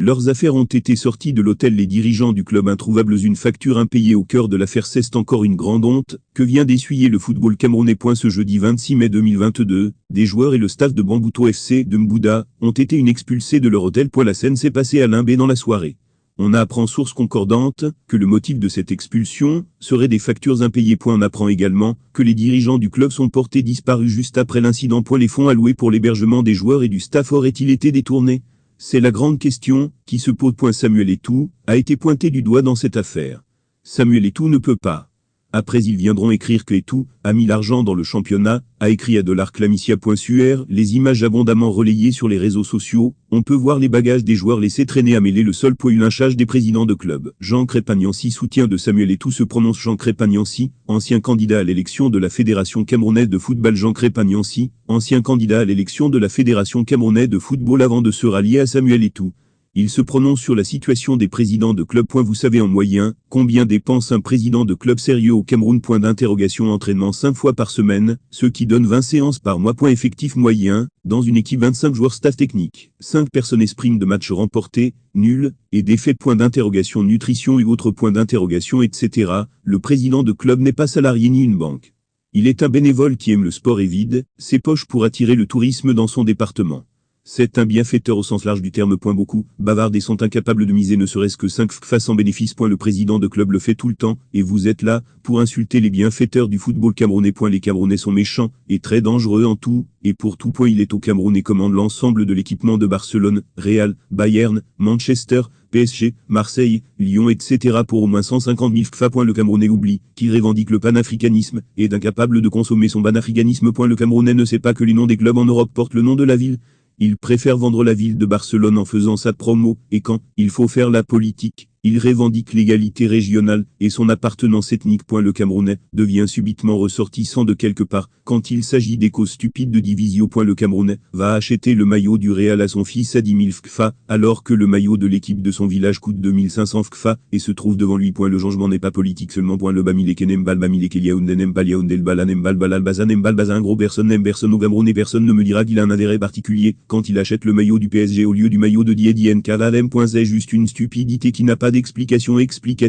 Leurs affaires ont été sorties de l'hôtel. Les dirigeants du club introuvables, une facture impayée au cœur de l'affaire. C'est encore une grande honte que vient d'essuyer le football camerounais. Ce jeudi 26 mai 2022, des joueurs et le staff de Bangouto FC de Mbouda ont été expulsés de leur hôtel. La scène s'est passée à Limbé dans la soirée. On apprend, source concordante, que le motif de cette expulsion serait des factures impayées. On apprend également que les dirigeants du club sont portés disparus juste après l'incident. Les fonds alloués pour l'hébergement des joueurs et du staff auraient-ils été détournés? C'est la grande question qui se pose. Samuel Eto'o a été pointé du doigt dans cette affaire. Samuel Eto'o ne peut pas. Après, ils viendront écrire que Eto'o a mis l'argent dans le championnat, a écrit à $clamicia.sur. Les images abondamment relayées sur les réseaux sociaux, on peut voir les bagages des joueurs laissés traîner à mêler le sol. Le lynchage des présidents de club. Jean Crépagny, soutien de Samuel Eto'o, se prononce. Jean Crépagny, ancien candidat à l'élection de la Fédération camerounaise de football. Jean Crépagny, ancien candidat à l'élection de la Fédération camerounaise de football avant de se rallier à Samuel Eto'o. Il se prononce sur la situation des présidents de club. Vous savez en moyenne combien dépense un président de club sérieux au Cameroun? Entraînement 5 fois par semaine, ce qui donne 20 séances par mois. Effectif moyen, dans une équipe 25 joueurs, staff technique, 5 personnes. Sprint de match remportés, nuls, et défaites. Nutrition et autres ? Etc. Le président de club n'est pas salarié ni une banque. Il est un bénévole qui aime le sport et vide ses poches pour attirer le tourisme dans son département. C'est un bienfaiteur au sens large du terme. Beaucoup bavardent et sont incapables de miser ne serait-ce que 5 fois sans bénéfice. Le président de club le fait tout le temps, et vous êtes là pour insulter les bienfaiteurs du football camerounais. Les Camerounais sont méchants et très dangereux en tout et pour tout. Il est au Cameroun et commande l'ensemble de l'équipement de Barcelone, Real, Bayern, Manchester, PSG, Marseille, Lyon, etc. pour au moins 150 000 fois. Le Camerounais oublie qu'il revendique le panafricanisme et est incapable de consommer son panafricanisme. Le Camerounais ne sait pas que les noms des clubs en Europe portent le nom de la ville. Il préfère vendre la ville de Barcelone en faisant sa promo, et quand il faut faire la politique, il revendique l'égalité régionale et son appartenance ethnique. Le Camerounais devient subitement ressortissant de quelque part quand il s'agit des causes stupides de division. Le Camerounais va acheter le maillot du Real à son fils à 10 000 FKFA, alors que le maillot de l'équipe de son village coûte 2500 FKFA et se trouve devant lui. Le changement n'est pas politique seulement. Le Bamileke n'embal Bamileke Yaoundé n'embal Yaoundé le Bala n'embal Balal Baza n'embal Baza. Un gros personne n'aime personne au Cameroun et personne ne me dira qu'il a un intérêt particulier quand il achète le maillot du PSG au lieu du maillot de Diedien Kalalem. C'est juste une stupidité qui n'a pas d'explication explicative.